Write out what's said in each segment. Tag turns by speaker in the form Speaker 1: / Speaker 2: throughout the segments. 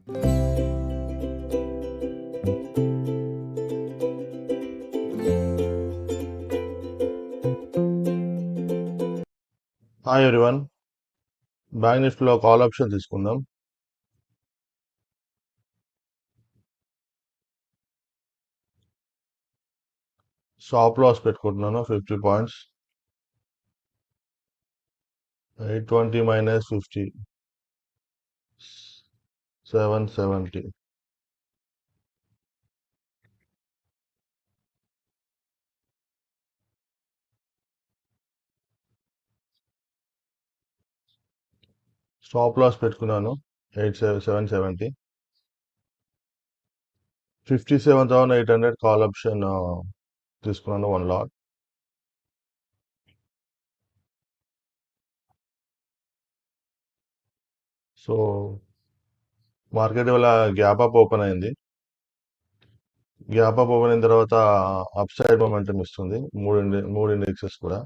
Speaker 1: Hi everyone. Bank నిఫ్టీలో call option తీసుకుందాం. Stop loss పెట్టుకుంటున్నాను 50 పాయింట్స్. 820 మైనస్ 50, 770. స్టాప్ లాస్ పెట్టుకున్నాను 770. 57,800 కాల్ ఆప్షన్ తీసుకున్నాను 1 లాట్. సో మార్కెట్ ఇవాళ గ్యాప్ అప్ ఓపెన్ అయింది. గ్యాప్ అప్ ఓపెన్ అయిన తర్వాత అప్ సైడ్ మొమెంటం ఇస్తుంది మూడు ఇండెక్సెస్ కూడా.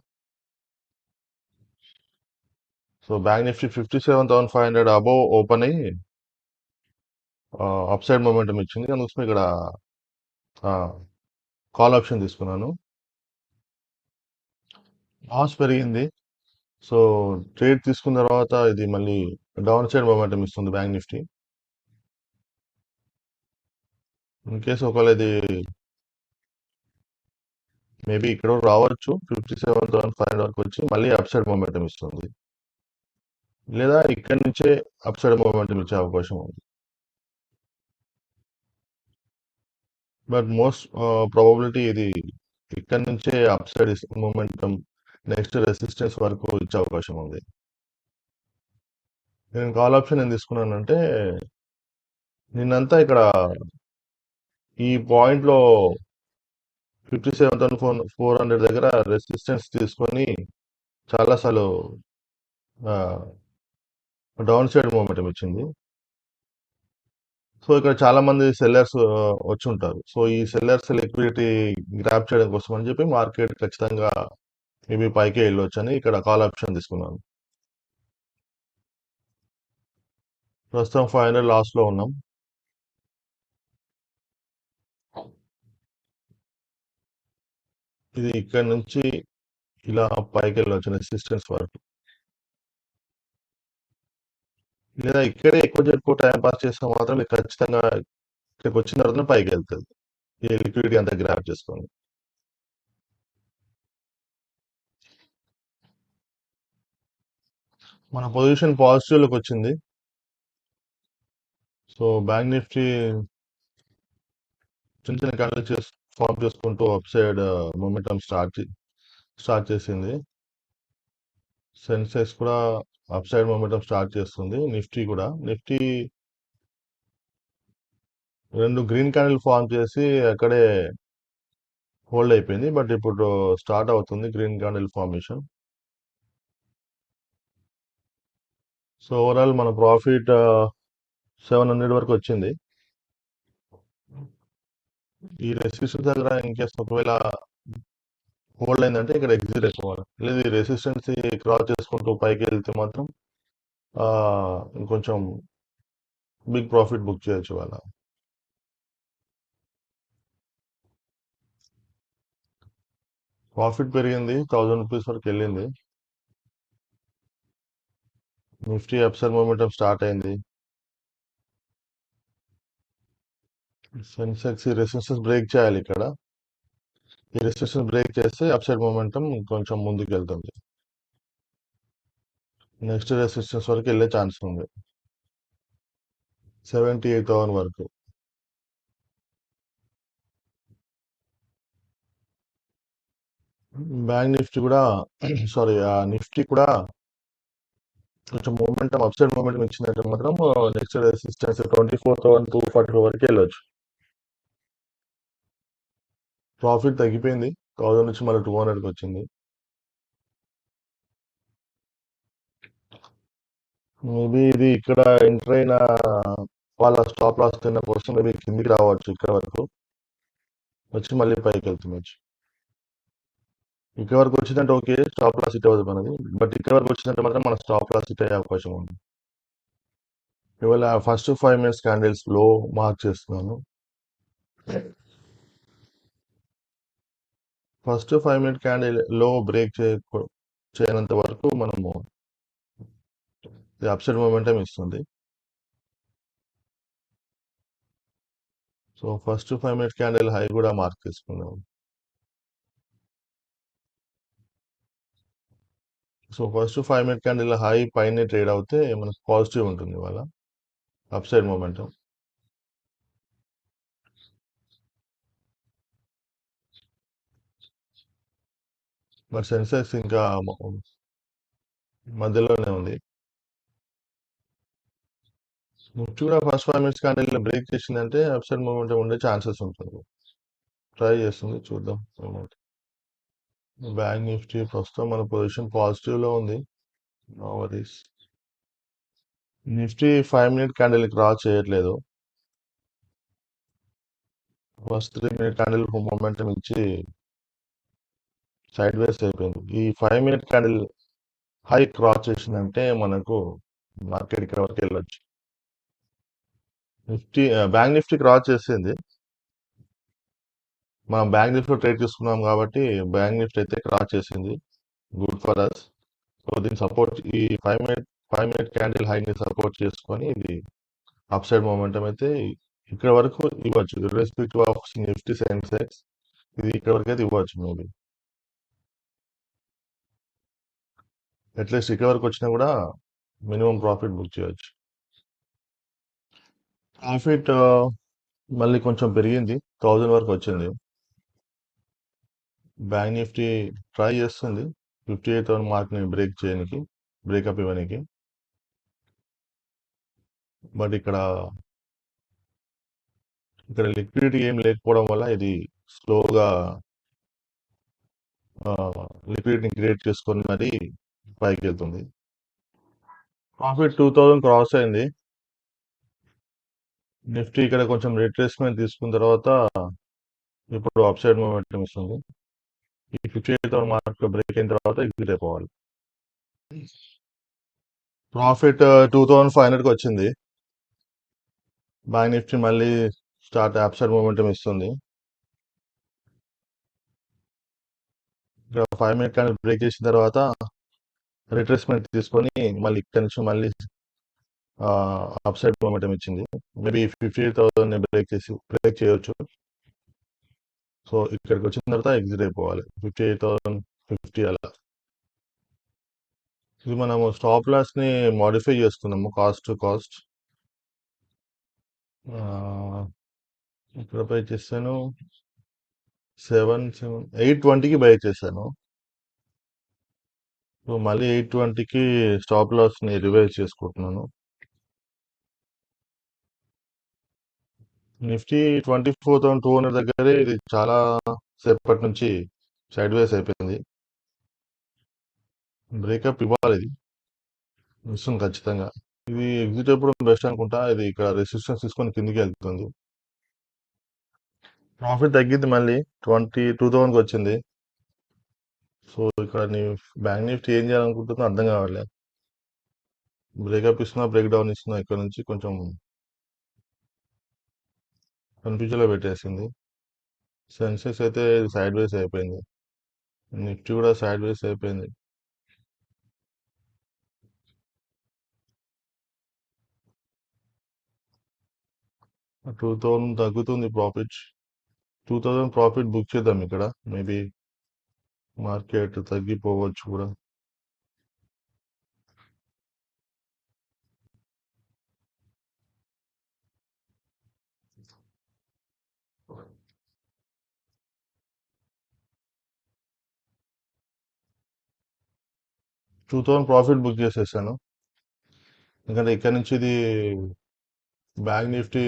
Speaker 1: So bank Nifty 57,500 above open అయ్యి అప్ సైడ్ మొమెంటం ఇచ్చింది. అందుకోసం ఇక్కడ కాల్ ఆప్షన్ తీసుకున్నాను. లాస్ పెరిగింది. సో ట్రేడ్ తీసుకున్న తర్వాత ఇది మళ్ళీ డౌన్ సైడ్ మొమెంటం ఇస్తుంది బ్యాంక్ నిఫ్టీ. ఇన్ కేసు ఒకవేళ ఇది మేబీ ఇక్కడ రావచ్చు 57,500 వరకు వచ్చి మళ్ళీ అప్ సైడ్ మొమెంటం ఇస్తుంది, లేదా ఇక్కడి నుంచే అప్ సైడ్ మొమెంటం ఇచ్చే అవకాశం ఉంది. బట్ మోస్ట్ ప్రాబబిలిటీ ఇది ఇక్కడి నుంచే up side momentum next resistance వరకు ఇచ్చే అవకాశం ఉంది. నేను కాల్ ఆప్షన్ ఏం తీసుకున్నానంటే నిన్నంతా ఇక్కడ ఈ పాయింట్ లో 57,400 దగ్గర రెసిస్టెన్స్ తీసుకొని చాలాసార్లు డౌన్ సైడ్ మూమెంటం ఇచ్చింది. సో ఇక్కడ చాలా మంది సెల్లర్స్ వచ్చి ఉంటారు. సో ఈ సెల్లర్స్ లిక్విడిటీ గ్రాప్ చేయడం కోసం అని చెప్పి మార్కెట్ ఖచ్చితంగా మేబీ పైకే వెళ్ళొచ్చు అని ఇక్కడ కాల్ ఆప్షన్ తీసుకున్నాను. ప్రస్తుతం 500 లాస్ లో ఉన్నాం. ఇది ఇక్కడ నుంచి ఇలా పైకి వెళ్ళొచ్చు రెసిస్టెన్స్ వరకు, లేదా ఇక్కడే ఎక్కువ టైం పాస్ చేస్తే మాత్రం మీకు ఖచ్చితంగా ఇక్కడికి వచ్చిన తర్వాత పైకి వెళ్తుంది ఈ లిక్విడిటీ అంతా గ్రాప్ చేసుకొని. మన పొజిషన్ పాజిటివ్ లోకి వచ్చింది. సో బ్యాంక్ నిఫ్టీ చిన్న చిన్న క్యాండిల్ ఫామ్ చేసుకుంటూ అప్ సైడ్ మొమెంటం స్టార్ట్ చేసింది. సెన్సెక్స్ కూడా అప్ సైడ్ మొమెంటం స్టార్ట్ చేస్తుంది. నిఫ్టీ 2 గ్రీన్ క్యాండిల్ ఫామ్ చేసి అక్కడే హోల్డ్ అయిపోయింది. బట్ ఇప్పుడు స్టార్ట్ అవుతుంది green candle formation. So overall మన ప్రాఫిట్ 700 వరకు వచ్చింది. ఈ రెసిస్టెన్స్ దగ్గర ఇన్ కేస్ ఒకవేళ హోల్డ్ అయిందంటే ఇక్కడ ఎగ్జిట్ అయిపోవాలి, లేదు ఈ రెసిస్టెన్స్ క్రాస్ చేసుకుంటూ పైకి వెళ్తే మాత్రం ఇంకొంచెం బిగ్ ప్రాఫిట్ బుక్ చేయొచ్చు వాళ్ళ. ప్రాఫిట్ పెరిగింది, 1000 రూపీస్ వరకు వెళ్ళింది. నిఫ్టీ అప్సైడ్ మూమెంటం స్టార్ట్ అయింది. సెన్సెక్స్ ఈ రెసిస్టెన్స్ బ్రేక్ చేయాలి ఇక్కడ. ఈ రెసిస్టెన్స్ బ్రేక్ చేస్తే అప్సైడ్ మూమెంటం కొంచెం ముందుకు వెళ్తుంది. నెక్స్ట్ రెసిస్టెన్స్ వరకు వెళ్ళే ఛాన్స్ ఉంది 78,000 వరకు. బ్యాంక్ నిఫ్టీ కూడా సారీ నిఫ్టీ కూడా కొంచెం మూమెంటం అప్సైడ్ మూమెంటం ఇచ్చిందంటే మాత్రం నెక్స్ట్ రెసిస్టెన్స్ 24,244 వరకు వెళ్ళొచ్చు. ప్రాఫిట్ తగ్గిపోయింది, 1000 నుంచి మళ్ళీ 200కి వచ్చింది. మేబీ ఇది ఇక్కడ ఎంటర్ అయిన వాళ్ళ స్టాప్ లాస్ తిన్న కోసం మేబీ కిందికి రావచ్చు, ఇక్కడ వరకు వచ్చి మళ్ళీ పైకి వెళ్తుండొచ్చు. ఇక్కడ వరకు వచ్చిందంటే ఓకే, స్టాప్ లాస్ హిట్ అవుతుంది మనది. బట్ ఇక్కడ వరకు వచ్చిందంటే మాత్రం మన స్టాప్ లాస్ హిట్ అయ్యే అవకాశం ఉంది. ఇవాళ ఫస్ట్ 5 మినిట్స్ క్యాండిల్స్ లో మార్క్ చేస్తున్నాను. ఫస్ట్ 5 మినిట్ క్యాండిల్ లో బ్రేక్ చేయనంత వరకు మనము అప్సైడ్ మూమెంటం ఇస్తుంది. So first 5 minute candle high కూడా మార్క్ చేసుకున్నాం. So first 5 minute candle high పైన ట్రేడ్ అవుతే మనకు పాజిటివ్ ఉంటుంది ఇవాళ అప్సైడ్ మూమెంటం. బట్ సెన్సెక్స్ ఇంకా మధ్యలోనే ఉంది. నిఫ్టీ కూడా ఫస్ట్ 5 మినిట్స్ క్యాండిల్ బ్రేక్ చేసిందంటే అప్సైడ్ మూమెంటం ఉండే ఛాన్సెస్ ఉంటుంది. ట్రై చేస్తుంది, చూద్దాం ఏమవుతుంది. బ్యాంక్ నిఫ్టీ ప్రస్తుతం మన పొజిషన్ పాజిటివ్ లో ఉంది. No worries. Nifty 5 minute candle cross చేయట్లేదు. ఫస్ట్ 3 మినిట్ క్యాండిల్ మూమెంటం ఇచ్చి సైడ్ వేస్ అయిపోయింది. ఈ 5 మినిట్ క్యాండిల్ హై క్రాస్ చేసిందంటే మనకు మార్కెట్ ఇక్కడ వరకు వెళ్ళొచ్చు. నిఫ్టీ బ్యాంక్ నిఫ్టీ క్రాస్ చేసింది. మనం బ్యాంక్ నిఫ్టీ ట్రేడ్ తీసుకున్నాం కాబట్టి బ్యాంక్ నిఫ్టీ అయితే క్రాస్ చేసింది. Good for us. సో దీని సపోర్ట్ ఈ 5 మినిట్ క్యాండిల్ హైని సపోర్ట్ చేసుకొని ఇది అప్ సైడ్ మూమెంటం అయితే ఇక్కడ వరకు ఇవ్వచ్చు. ఇర్రెస్పెక్టివ్ ఆఫ్ నిఫ్టీ సెన్సెక్స్ ఇది ఇక్కడ వరకు అయితే ఇవ్వచ్చు. మేబీ అట్లీస్ట్ ఇక్కడ వరకు వచ్చినా కూడా మినిమం ప్రాఫిట్ బుక్ చేయొచ్చు. ప్రాఫిట్ మళ్ళీ కొంచెం పెరిగింది, 1000 వరకు వచ్చింది. బ్యాంక్ నిఫ్టీ ట్రై చేస్తుంది 58,000 మార్క్ని బ్రేక్ చేయడానికి, బ్రేకప్ ఇవ్వడానికి. బట్ ఇక్కడ లిక్విడిటీ ఏం లేకపోవడం వల్ల ఇది స్లోగా లిక్విడిటీని క్రియేట్ చేసుకొని మరి పైకి వెళ్తుంది. ప్రాఫిట్ 2000 క్రాస్ అయింది. నిఫ్టీ ఇక్కడ కొంచెం రిట్రేస్మెంట్ తీసుకున్న తర్వాత ఇప్పుడు అప్ సైడ్ మూమెంటం ఇస్తుంది. ఈ 58,000 మార్క్ బ్రేక్ అయిన తర్వాత ఎగ్జిట్ అయిపోవాలి. ప్రాఫిట్ 2500కి వచ్చింది. బ్యాంక్ నిఫ్టీ మళ్ళీ స్టార్ట్ అప్ సైడ్ మూమెంటం ఇస్తుంది. ఇక్కడ 5 మినిట్ క్యాండిల్ బ్రేక్ చేసిన తర్వాత రిట్రేస్మెంట్ తీసుకొని మళ్ళీ ఇక్కడ నుంచి మళ్ళీ అప్ సైడ్ మూమెంటం ఇచ్చింది. మేబీ 58,000 బ్రేక్ చేయొచ్చు. సో ఇక్కడికి వచ్చిన తర్వాత ఎగ్జిట్ అయిపోవాలి 58,050 అలా. ఇది మనము స్టాప్ లాస్ ని మాడిఫై చేసుకున్నాము కాస్ట్ టు కాస్ట్. ఇక్కడ బై చేశాను 820కి బై చేశాను. సో మళ్ళీ 820కి స్టాప్ లాస్ ని రివైజ్ చేసుకుంటున్నాను. నిఫ్టీ 24,200 దగ్గరే ఇది చాలా సేపటి నుంచి సైడ్ వేస్ అయిపోయింది. బ్రేకప్ ఇవ్వాలి, ఇది ఇస్తుంది ఖచ్చితంగా. ఇది ఎగ్జిట్ ఎప్పుడు బెస్ట్ అనుకుంటా. ఇది ఇక్కడ రెసిస్టెన్స్ తీసుకొని కిందికి వెళ్తుంది. ప్రాఫిట్ తగ్గింది, మళ్ళీ 22,000కి వచ్చింది. సో ఇక్కడ నీ బ్యాంక్ నిఫ్టీ ఏం చేయాలనుకుంటుందో అర్థం కావట్లేదు. బ్రేకప్ ఇస్తున్నా, బ్రేక్ డౌన్ ఇస్తున్నా, ఇక్కడ నుంచి కొంచెం కన్ఫ్యూజన్లో పెట్టేసింది. సెన్సెక్స్ అయితే సైడ్ వేస్ అయిపోయింది. నిఫ్టీ కూడా సైడ్ వేస్ అయిపోయింది. ఆ 2000 తగ్గుతుంది ప్రాఫిట్. 2000 ప్రాఫిట్ బుక్ చేద్దాం ఇక్కడ. మేబీ మార్కెట్ తగ్గిపోవచ్చు కూడా. ప్రాఫిట్ బుక్ చేసేసాను. ఎందుకంటే ఇక్కడ నుంచి ఇది బ్యాంక్ నిఫ్టీ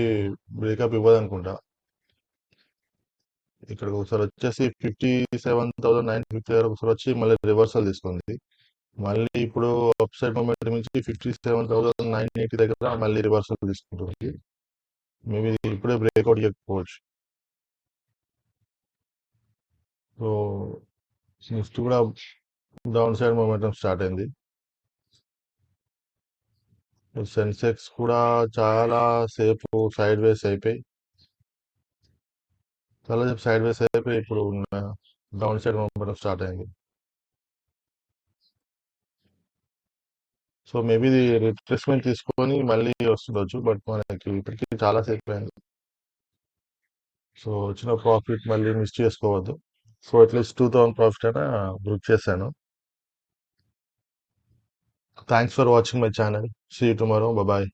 Speaker 1: బ్రేకప్ ఇవ్వదు అనుకుంటా. ఇక్కడ ఒకసారి వచ్చేసి 57,950 దగ్గర ఒకసారి వచ్చి మళ్ళీ రివర్సల్ తీసుకుంది. మళ్ళీ ఇప్పుడు అప్ సైడ్ మూమెంట్ నుంచి 57,980 దగ్గర మళ్ళీ రివర్సల్ తీసుకుంటుంది. మేబీ ఇప్పుడే బ్రేక్అవుట్ చేయకపోవచ్చు. సో నిఫ్టీ కూడా డౌన్ సైడ్ మూమెంటం స్టార్ట్ అయింది. సెన్సెక్స్ కూడా చాలా సేపు సైడ్ వేస్ అయిపోయి చాలా సేపు సైడ్ వేస్ అయిపోయి ఇప్పుడు డౌన్ సైడ్ మూవ్మెంట్ స్టార్ట్ అయింది. సో మేబీ ఇది రిట్రేస్మెంట్ తీసుకొని మళ్ళీ వస్తుండొచ్చు, బట్ మనకి ఇప్పటికీ చాలా సేపు అయింది. సో వచ్చిన ప్రాఫిట్ మళ్ళీ మిస్ చేసుకోవద్దు. సో అట్లీస్ట్ 2000 ప్రాఫిట్ అయినా బుక్ చేశాను. Thanks for watching my channel. See you tomorrow. Bye.